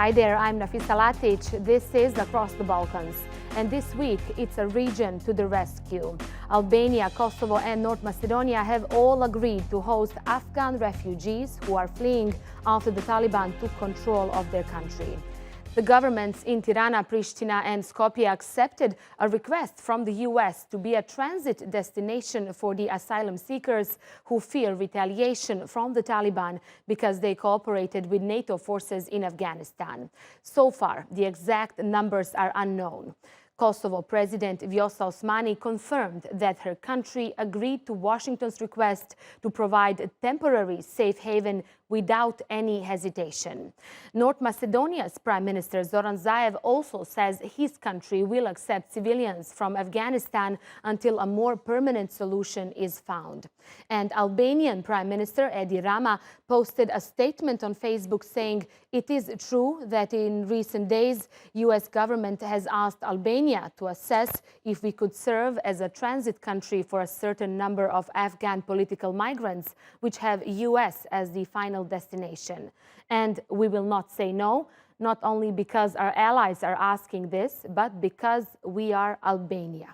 Hi there, I'm Nafisa Latic. This is Across the Balkans. And this week, it's a region to the rescue. Albania, Kosovo, and North Macedonia have all agreed to host Afghan refugees who are fleeing after the Taliban took control of their country. The governments in Tirana, Pristina, and Skopje accepted a request from the US to be a transit destination for the asylum seekers who fear retaliation from the Taliban because they cooperated with NATO forces in Afghanistan. So far, the exact numbers are unknown. Kosovo President Vjosa Osmani confirmed that her country agreed to Washington's request to provide a temporary safe haven without any hesitation. North Macedonia's Prime Minister Zoran Zaev also says his country will accept civilians from Afghanistan until a more permanent solution is found. And Albanian Prime Minister Edi Rama posted a statement on Facebook saying it is true that in recent days, US government has asked Albania to assess if we could serve as a transit country for a certain number of Afghan political migrants, which have US as the final destination. And we will not say no, not only because our allies are asking this, but because we are Albania.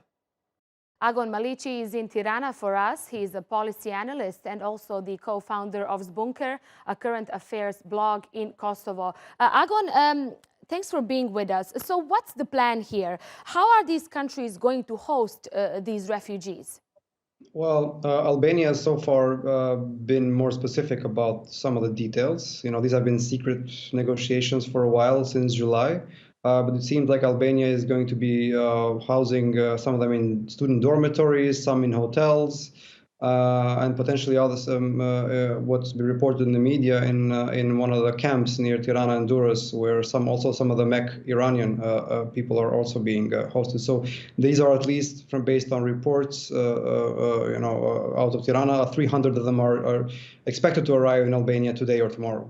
Agon Maliqi is in Tirana for us. He is a policy analyst and also the co-founder of Zbunker, a current affairs blog in Kosovo. Agon, thanks for being with us. So what's the plan here? How are these countries going to host these refugees? Well, Albania has so far been more specific about some of the details. These have been secret negotiations for a while, since July. But it seems like Albania is going to be housing some of them in student dormitories, some in hotels, and potentially others. What's been reported in the media in one of the camps near Tirana and Durrës, where some of the MEK Iranian people are also being hosted. So these are, at least based on reports, out of Tirana, 300 of them are expected to arrive in Albania today or tomorrow.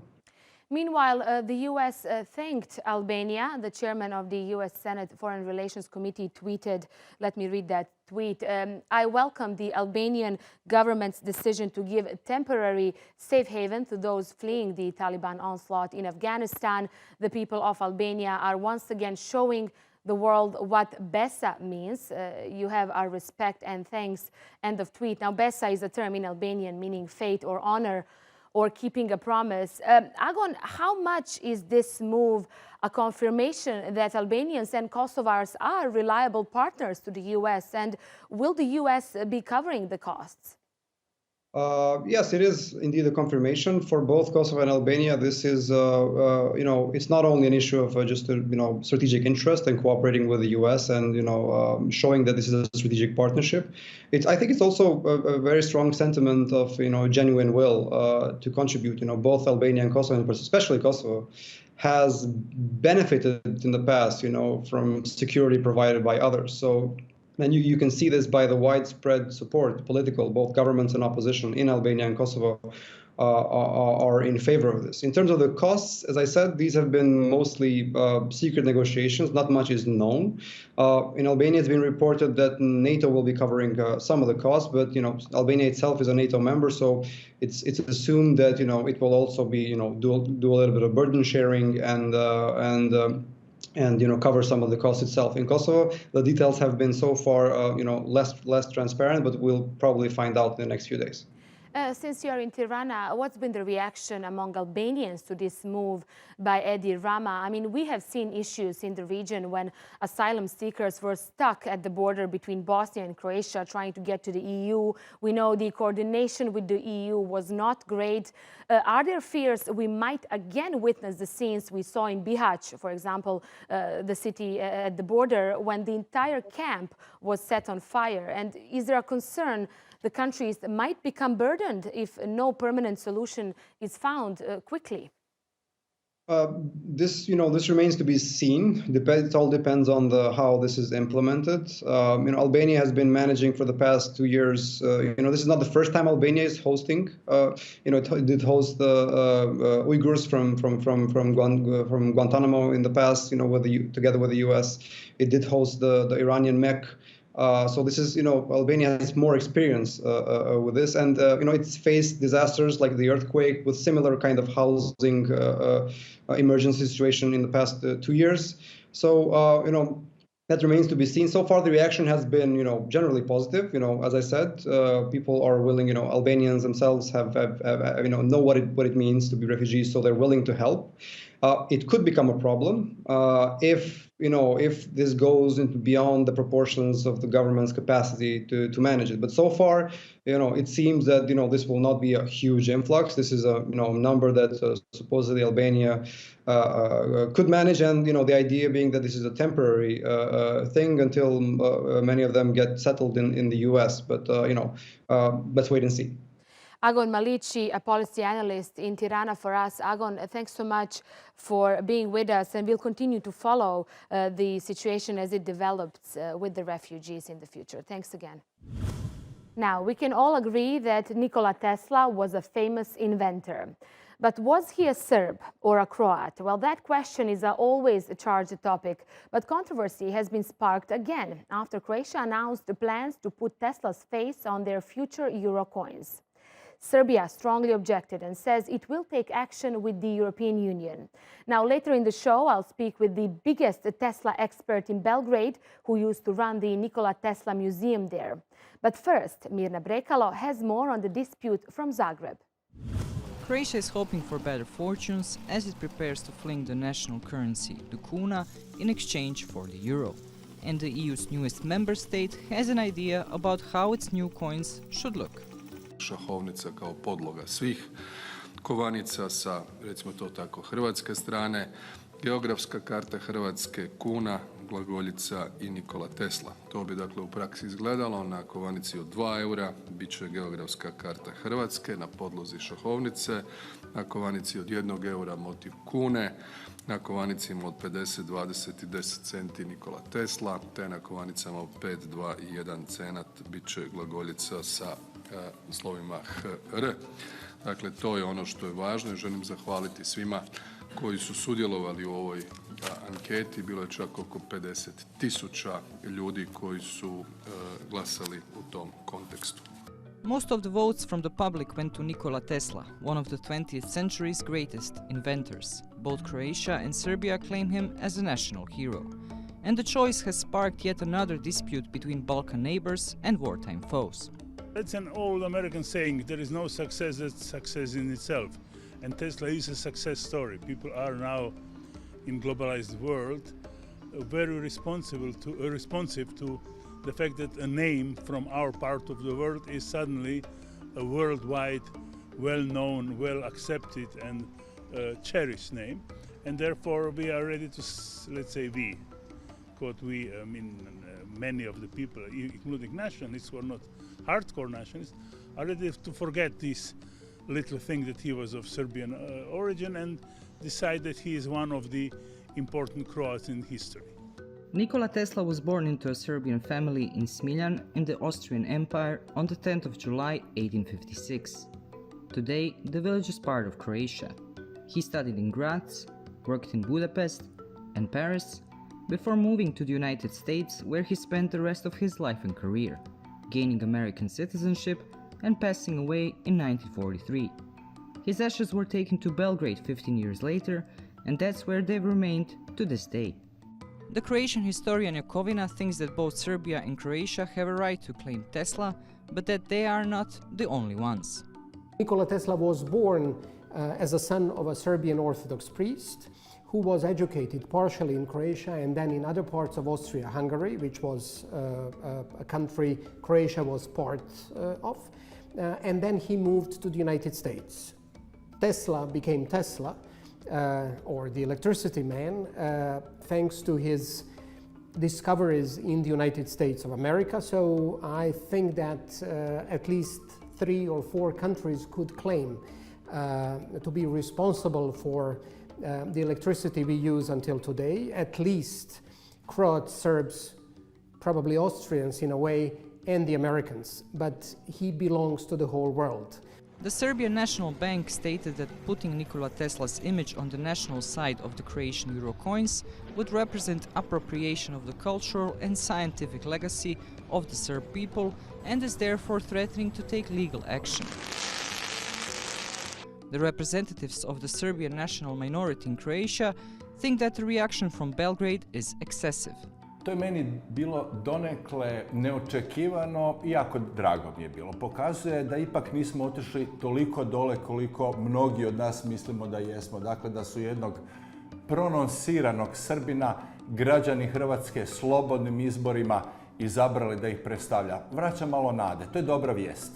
Meanwhile, the U.S. thanked Albania. The chairman of the U.S. Senate Foreign Relations Committee tweeted, let me read that tweet, I welcome the Albanian government's decision to give a temporary safe haven to those fleeing the Taliban onslaught in Afghanistan. The people of Albania are once again showing the world what Besa means. You have our respect and thanks, end of tweet. Now, Besa is a term in Albanian meaning faith or honor, or keeping a promise. Agon, how much is this move a confirmation that Albanians and Kosovars are reliable partners to the U.S., and will the U.S. be covering the costs? Yes, it is indeed a confirmation for both Kosovo and Albania. This is, it's not only an issue of just strategic interest and cooperating with the U.S. and showing that this is a strategic partnership. I think it's also a very strong sentiment of genuine will to contribute. Both Albania and Kosovo, and especially Kosovo, has benefited in the past, from security provided by others. So. And you can see this by the widespread support, political, both governments and opposition in Albania and Kosovo are in favor of this. In terms of the costs, as I said, these have been mostly secret negotiations. Not much is known. In Albania, it's been reported that NATO will be covering some of the costs, but Albania itself is a NATO member, so it's assumed that it will also be do a little bit of burden sharing and cover some of the cost itself. In Kosovo, the details have been so far, less transparent, but we'll probably find out in the next few days. Since you are in Tirana, what's been the reaction among Albanians to this move by Edi Rama? I mean, we have seen issues in the region when asylum seekers were stuck at the border between Bosnia and Croatia trying to get to the EU. We know the coordination with the EU was not great. Are there fears we might again witness the scenes we saw in Bihać, for example, the city at the border, when the entire camp was set on fire? And is there a concern the countries might become burdened if no permanent solution is found quickly? This remains to be seen. It all depends on how this is implemented. Albania has been managing for the past 2 years. This is not the first time Albania is hosting. It did host the Uyghurs from Guantanamo in the past. Together with the U.S., it did host the Iranian MEK. So this is, Albania has more experience with this, and it's faced disasters like the earthquake with similar kind of housing emergency situation in the past 2 years. So that remains to be seen. So far, the reaction has been, generally positive. As I said, people are willing. Albanians themselves have know what it means to be refugees, so they're willing to help. It could become a problem if this goes into beyond the proportions of the government's capacity to manage it. But so far, it seems that this will not be a huge influx. This is a number that supposedly Albania could manage, and the idea being that this is a temporary thing until many of them get settled in the U.S. But let's wait and see. Agon Maliqi, a policy analyst in Tirana for us. Agon, thanks so much for being with us, and we'll continue to follow the situation as it develops with the refugees in the future. Thanks again. Now, we can all agree that Nikola Tesla was a famous inventor. But was he a Serb or a Croat? Well, that question is always a charged topic, but controversy has been sparked again after Croatia announced the plans to put Tesla's face on their future euro coins. Serbia strongly objected and says it will take action with the European Union. Now, later in the show, I'll speak with the biggest Tesla expert in Belgrade, who used to run the Nikola Tesla Museum there. But first, Mirna Brekalo has more on the dispute from Zagreb. Croatia is hoping for better fortunes as it prepares to fling the national currency, the kuna, in exchange for the euro. And the EU's newest member state has an idea about how its new coins should look. Šahovnica kao podloga svih kovanica sa, recimo to tako, hrvatske strane, geografska karta Hrvatske, kuna, glagoljica i Nikola Tesla. To bi dakle u praksi izgledalo na kovanici od 2 eura, bit će geografska karta Hrvatske na podlozi šahovnice, na kovanici od 1 eura motiv kune, na kovanicima od 50, 20 i 10 centi Nikola Tesla, te na kovanicama od 5, 2 i 1 cenat bit će glagoljica sa slovima HR. Dakle, to je ono što je važno i želim zahvaliti svima koji su sudjelovali u ovoj anketi. Bilo je čak oko 50.000 ljudi koji su glasali u tom kontekstu. Most of the votes from the public went to Nikola Tesla, one of the 20th century's greatest inventors. Both Croatia and Serbia claim him as a national hero. And the choice has sparked yet another dispute between Balkan neighbors and wartime foes. It's an old American saying, there is no success that's success in itself. And Tesla is a success story. People are now, in globalized world, very responsive to the fact that a name from our part of the world is suddenly a worldwide, well-known, well-accepted and cherished name. And therefore we are ready to, let's say we, quote we, I mean many of the people, including nationalists who are not hardcore nationalists, are ready to forget this little thing that he was of Serbian origin and decide that he is one of the important Croats in history. Nikola Tesla was born into a Serbian family in Smiljan in the Austrian Empire on the 10th of July 1856. Today, the village is part of Croatia. He studied in Graz, worked in Budapest and Paris, before moving to the United States, where he spent the rest of his life and career, gaining American citizenship and passing away in 1943. His ashes were taken to Belgrade 15 years later, and that's where they've remained to this day. The Croatian historian Jakovina thinks that both Serbia and Croatia have a right to claim Tesla, but that they are not the only ones. Nikola Tesla was born as a son of a Serbian Orthodox priest who was educated partially in Croatia and then in other parts of Austria-Hungary, which was a country Croatia was part of. And then he moved to the United States. Tesla became Tesla, or the electricity man, thanks to his discoveries in the United States of America. So I think that at least 3 or 4 countries could claim to be responsible for the electricity we use until today, at least Croats, Serbs, probably Austrians in a way, and the Americans, but he belongs to the whole world. The Serbian National Bank stated that putting Nikola Tesla's image on the national side of the Croatian euro coins would represent appropriation of the cultural and scientific legacy of the Serb people and is therefore threatening to take legal action. The representatives of the Serbian national minority in Croatia think that the reaction from Belgrade is excessive. To je meni bilo donekle neočekivano i jako drago mi je bilo. Pokazuje da ipak nismo otišli toliko dole koliko mnogi od nas mislimo da jesmo. Dakle, da su jednog prononsiranog Srbina građani Hrvatske slobodnim izborima izabrali da ih predstavlja. Vraća malo nade. To je dobra vijest.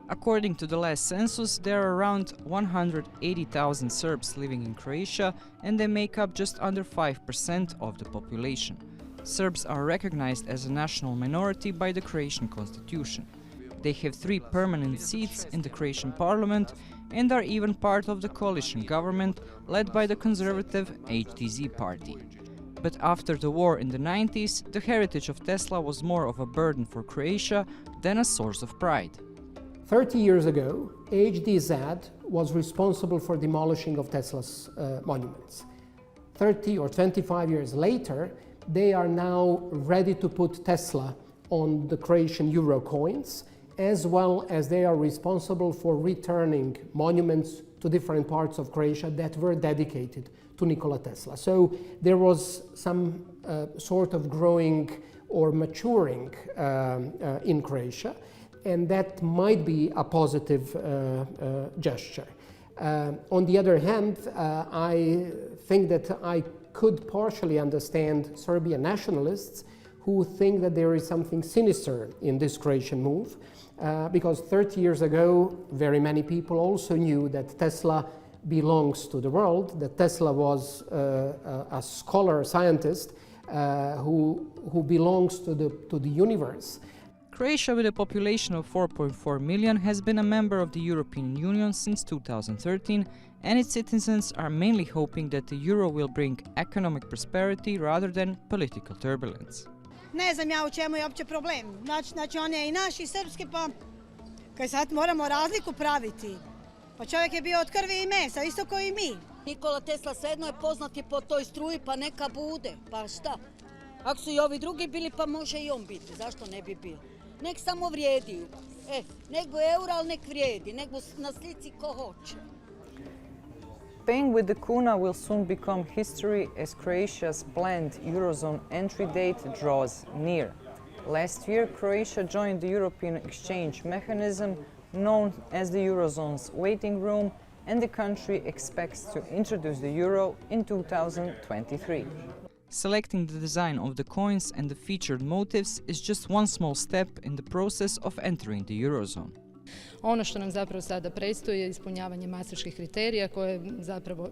According to the last census, there are around 180,000 Serbs living in Croatia and they make up just under 5% of the population. Serbs are recognized as a national minority by the Croatian constitution. They have 3 permanent seats in the Croatian parliament and are even part of the coalition government led by the conservative HDZ party. But after the war in the 90s, the heritage of Tesla was more of a burden for Croatia than a source of pride. 30 years ago, HDZ was responsible for demolishing of Tesla's monuments. 30 or 25 years later, they are now ready to put Tesla on the Croatian euro coins, as well as they are responsible for returning monuments to different parts of Croatia that were dedicated to Nikola Tesla. So there was some sort of growing or maturing in Croatia, and that might be a positive gesture. On the other hand, I think that I could partially understand Serbian nationalists who think that there is something sinister in this Croatian move, because 30 years ago, very many people also knew that Tesla belongs to the world, that Tesla was a scholar, a scientist who belongs to the universe. Croatia, with a population of 4.4 million, has been a member of the European Union since 2013, and its citizens are mainly hoping that the euro will bring economic prosperity rather than political turbulence. Ne znam ja u čemu je uopće problem. Znači on je i naš i srpski, pa kaj sad moramo razliku praviti. Pa čovjek je bio od krvi i mesa, isto kao i mi. Nikola Tesla svejedno je poznat je po toj struji, pa neka bude, pa šta? Ako su i ovi drugi bili, pa može i on biti, zašto ne bi bio? Nek samo vrijedi, nek bu euro, ali nek vrijedi, nek bu na slici ko hoće. Paying with the kuna will soon become history as Croatia's planned Eurozone entry date draws near. Last year, Croatia joined the European exchange mechanism known as the Eurozone's waiting room, and the country expects to introduce the euro in 2023. Selecting the design of the coins and the featured motifs is just one small step in the process of entering the Eurozone. Ono što nam zapravo sada predstoji je ispunjavanje maastrichtskih kriterija koje zapravo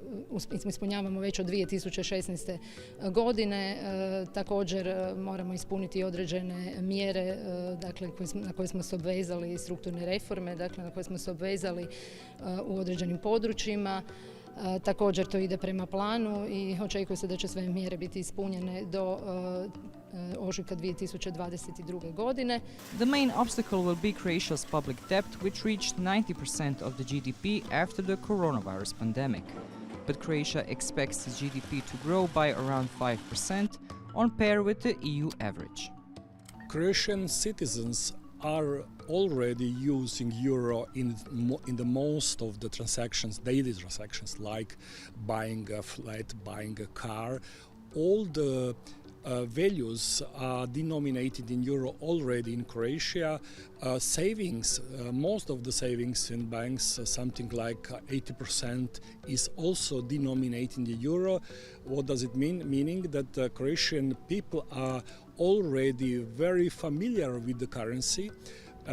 ispunjavamo već od 2016. godine. Također moramo ispuniti određene mjere, dakle, na koje smo se obvezali, strukturne reforme, dakle, na koje smo se obvezali u određenim područjima. Također to ide prema planu i očekuje se da će sve mjere biti ispunjene do ožujka 2022. godine. The main obstacle will be Croatia's public debt, which reached 90% of the GDP after the coronavirus pandemic. But Croatia expects its GDP to grow by around 5%, on par with the EU average. Croatian citizens are already using euro in the most of the transactions, daily transactions, like buying a flat, buying a car. All the values are denominated in euro already in Croatia. Savings, most of the savings in banks, something like 80%, is also denominated in the euro. What does it mean? Meaning that Croatian people are already very familiar with the currency,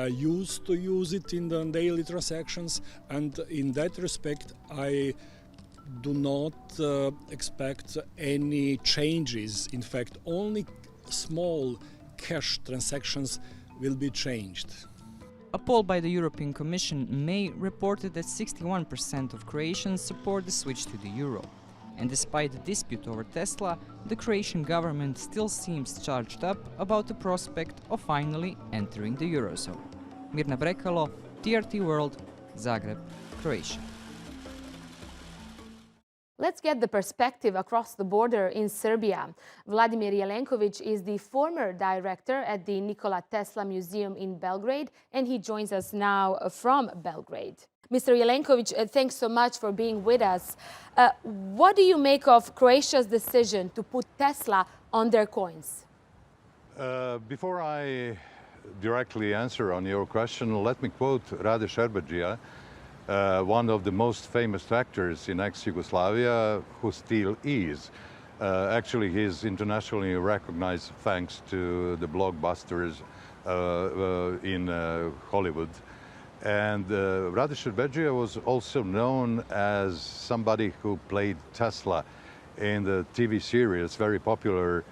used to use it in the daily transactions, and in that respect I do not expect any changes. In fact, only small cash transactions will be changed. A poll by the European Commission in May reported that 61% of Croatians support the switch to the euro. And despite the dispute over Tesla, the Croatian government still seems charged up about the prospect of finally entering the Eurozone. Mirna Brekalo, TRT World, Zagreb, Croatia. Let's get the perspective across the border in Serbia. Vladimir Jelenkovic is the former director at the Nikola Tesla Museum in Belgrade, and he joins us now from Belgrade. Mr. Jelenkovic, thanks so much for being with us. What do you make of Croatia's decision to put Tesla on their coins? Before I directly answer on your question, let me quote Rade Šerbedžija, one of the most famous actors in ex-Yugoslavia, who still is. Actually, he's internationally recognized thanks to the blockbusters in Hollywood. And Rade Šerbedžija was also known as somebody who played Tesla in the TV series, very popular,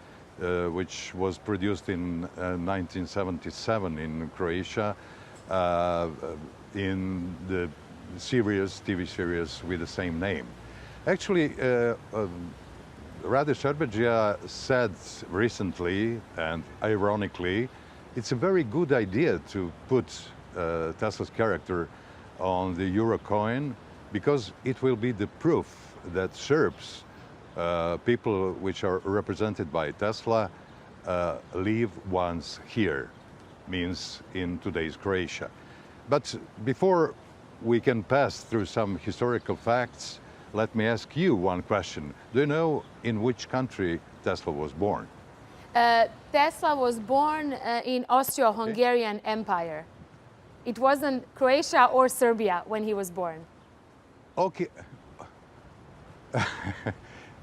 which was produced in 1977 in Croatia, in the TV series with the same name. Actually, Rade Šerbedžija said recently, and ironically, it's a very good idea to put Tesla's character on the euro coin, because it will be the proof that Serbs, people which are represented by Tesla, live once here, means in today's Croatia. But before we can pass through some historical facts, let me ask you one question. Do you know in which country Tesla was born? Tesla was born in Austro-Hungarian Empire. It wasn't Croatia or Serbia when he was born. Okay.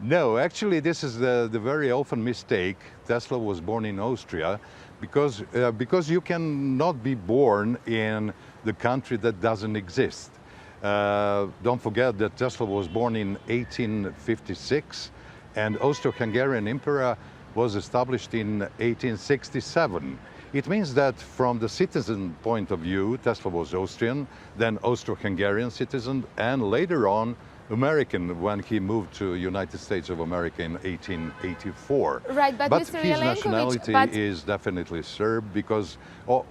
No, actually, this is the very often mistake. Tesla was born in Austria because you cannot be born in the country that doesn't exist. Don't forget that Tesla was born in 1856 and Austro-Hungarian Empire was established in 1867. It means that from the citizen point of view, Tesla was Austrian, then Austro-Hungarian citizen, and later on American when he moved to United States of America in 1884. Right, but Mr. his Jelenkovic, nationality is definitely Serb because, yeah.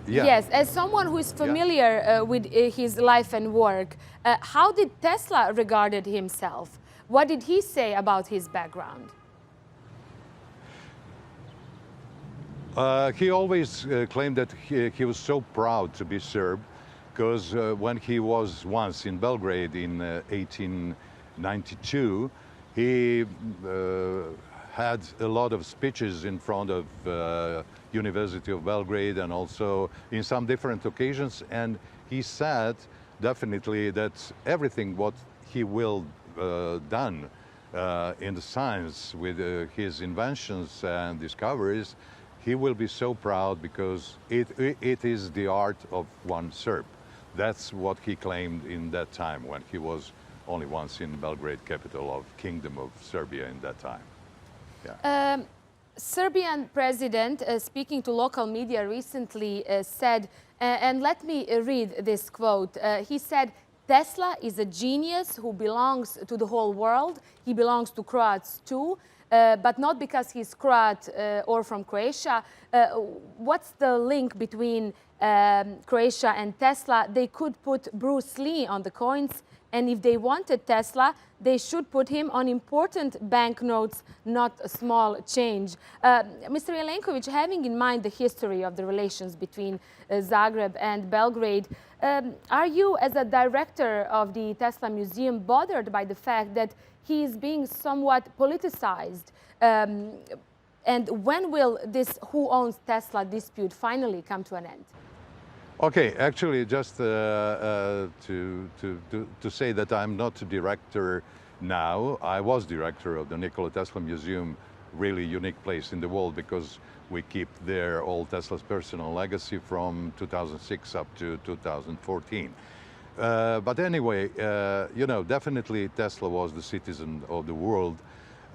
Yes, as someone who is familiar with his life and work, how did Tesla regarded himself? What did he say about his background? He always claimed that he was so proud to be Serb, because when he was once in Belgrade in 1892, he had a lot of speeches in front of University of Belgrade and also in some different occasions, and he said definitely that everything what he will done in the science with his inventions and discoveries, he will be so proud because it is the art of one Serb. That's what he claimed in that time when he was only once in Belgrade, capital of Kingdom of Serbia in that time. Yeah. Serbian president, speaking to local media recently, said, and let me read this quote, he said, "Tesla is a genius who belongs to the whole world. He belongs to Croats too, but not because he's Croat or from Croatia." What's the link between Croatia and Tesla? They could put Bruce Lee on the coins, and if they wanted Tesla, they should put him on important banknotes, not a small change. Mr. Jelenkovic, having in mind the history of the relations between Zagreb and Belgrade, are you, as a director of the Tesla Museum, bothered by the fact that he is being somewhat politicized? And when will this who owns Tesla dispute finally come to an end? Okay, actually, just to say that I'm not a director now. I was director of the Nikola Tesla Museum, really unique place in the world because we keep there all Tesla's personal legacy from 2006 up to 2014. But anyway, you know, definitely Tesla was the citizen of the world,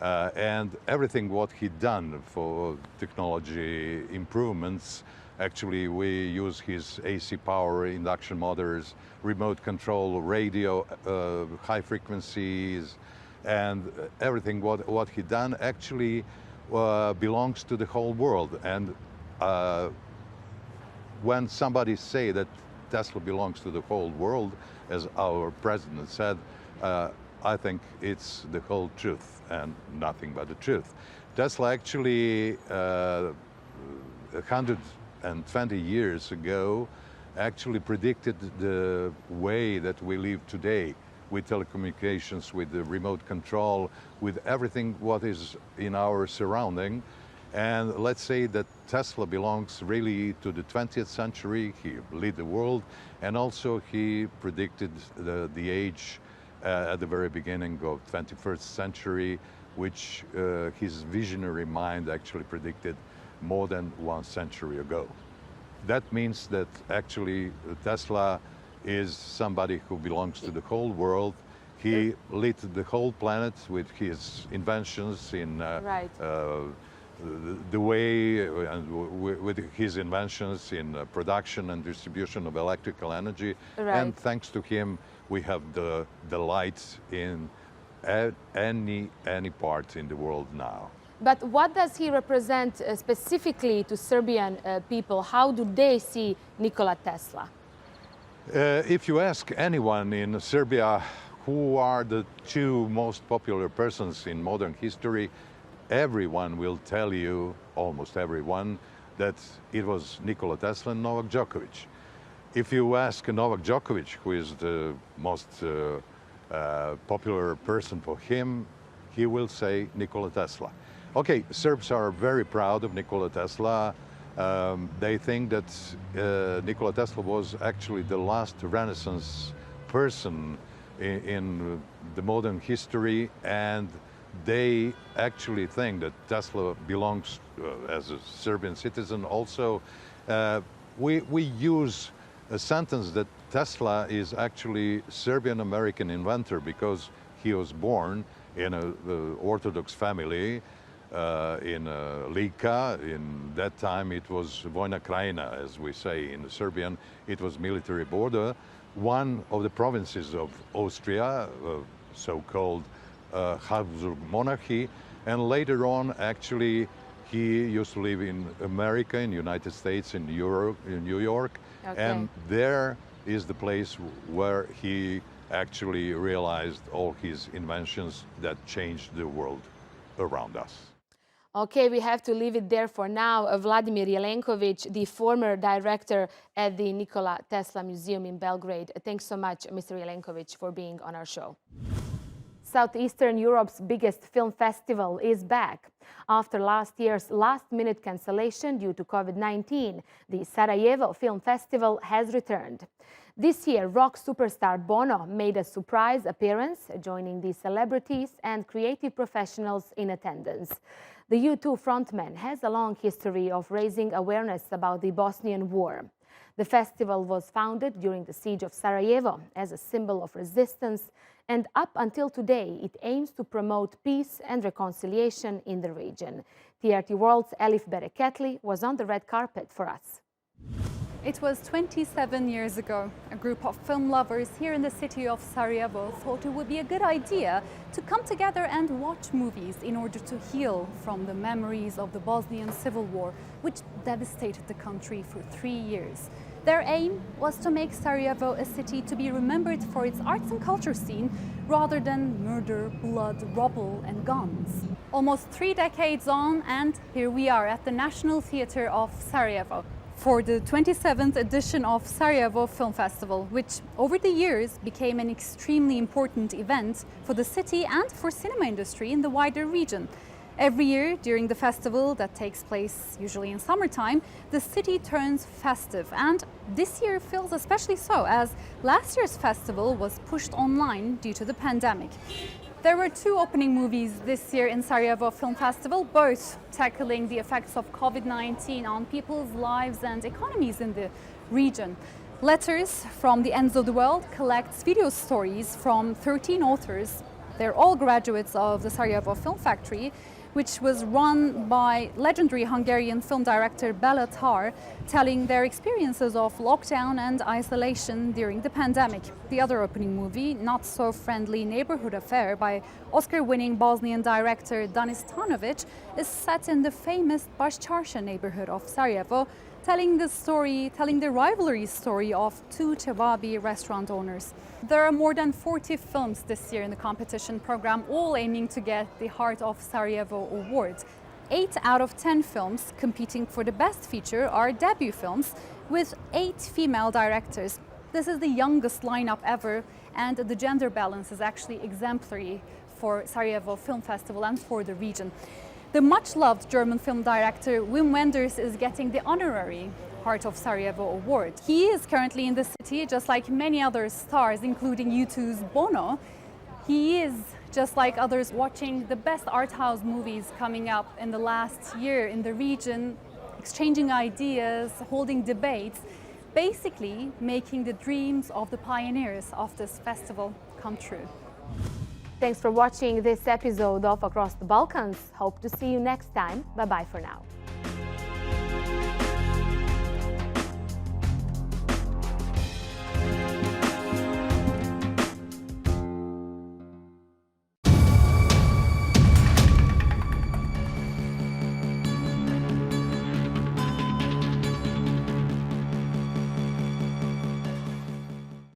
and everything what he done for technology improvements. Actually, we use his AC power, induction motors, remote control, radio, high frequencies, and everything what he done actually belongs to the whole world. And when somebody say that Tesla belongs to the whole world, as our president said, I think it's the whole truth and nothing but the truth. Tesla actually 120 years ago actually predicted the way that we live today, with telecommunications, with the remote control, with everything what is in our surrounding. And let's say that Tesla belongs really to the 20th century. He led the world, and also he predicted the age at the very beginning of 21st century, which his visionary mind actually predicted more than 1 century ago. That means that actually Tesla is somebody who belongs to the whole world. He lit the whole planet with his inventions in the way, and with his inventions in production and distribution of electrical energy. Right. And thanks to him, we have the lights in any part in the world now. But what does he represent specifically to Serbian people? How do they see Nikola Tesla? If you ask anyone in Serbia who are the 2 most popular persons in modern history, everyone will tell you, almost everyone, that it was Nikola Tesla and Novak Djokovic. If you ask Novak Djokovic, who is the most popular person for him, he will say Nikola Tesla. Okay, Serbs are very proud of Nikola Tesla. They think that Nikola Tesla was actually the last Renaissance person in the modern history, and they actually think that Tesla belongs as a Serbian citizen also. We use a sentence that Tesla is actually Serbian-American inventor because he was born in an Orthodox family in Lika. In that time it was Vojna Krajina, as we say in Serbian. It was military border, one of the provinces of Austria, so-called Habsburg monarchy. And later on, actually, he used to live in America, in the United States, in Europe, in New York. Okay. And there is the place where he actually realized all his inventions that changed the world around us. Okay, we have to leave it there for now. Vladimir Jelenkovic, the former director at the Nikola Tesla Museum in Belgrade. Thanks so much, Mr. Jelenkovic, for being on our show. Southeastern Europe's biggest film festival is back. After last year's last-minute cancellation due to COVID-19, the Sarajevo Film Festival has returned. This year, rock superstar Bono made a surprise appearance, joining the celebrities and creative professionals in attendance. The U2 frontman has a long history of raising awareness about the Bosnian War. The festival was founded during the siege of Sarajevo as a symbol of resistance, and up until today, it aims to promote peace and reconciliation in the region. TRT World's Elif Bereketli was on the red carpet for us. It was 27 years ago. A group of film lovers here in the city of Sarajevo thought it would be a good idea to come together and watch movies in order to heal from the memories of the Bosnian Civil War, which devastated the country for 3 years. Their aim was to make Sarajevo a city to be remembered for its arts and culture scene rather than murder, blood, rubble and guns. Almost 3 decades on, and here we are at the National Theatre of Sarajevo for the 27th edition of Sarajevo Film Festival, which over the years became an extremely important event for the city and for cinema industry in the wider region. Every year during the festival that takes place usually in summertime, the city turns festive, and this year feels especially so as last year's festival was pushed online due to the pandemic. There were 2 opening movies this year in Sarajevo Film Festival, both tackling the effects of COVID-19 on people's lives and economies in the region. Letters from the Ends of the World collects video stories from 13 authors. They're all graduates of the Sarajevo Film Factory, which was run by legendary Hungarian film director Bela Tar, telling their experiences of lockdown and isolation during the pandemic. The other opening movie, Not So Friendly Neighborhood Affair by Oscar-winning Bosnian director Danis Tanovic, is set in the famous Baščarša neighborhood of Sarajevo, telling the rivalry story of two Chevabi restaurant owners. There are more than 40 films this year in the competition program, all aiming to get the Heart of Sarajevo award. 8 out of 10 films competing for the best feature are debut films with 8 female directors. This is the youngest lineup ever, and the gender balance is actually exemplary for Sarajevo Film Festival and for the region. The much-loved German film director Wim Wenders is getting the honorary Heart of Sarajevo award. He is currently in the city, just like many other stars, including U2's Bono. He is, just like others, watching the best art house movies coming up in the last year in the region, exchanging ideas, holding debates, basically making the dreams of the pioneers of this festival come true. Thanks for watching this episode of Across the Balkans. Hope to see you next time. Bye-bye for now.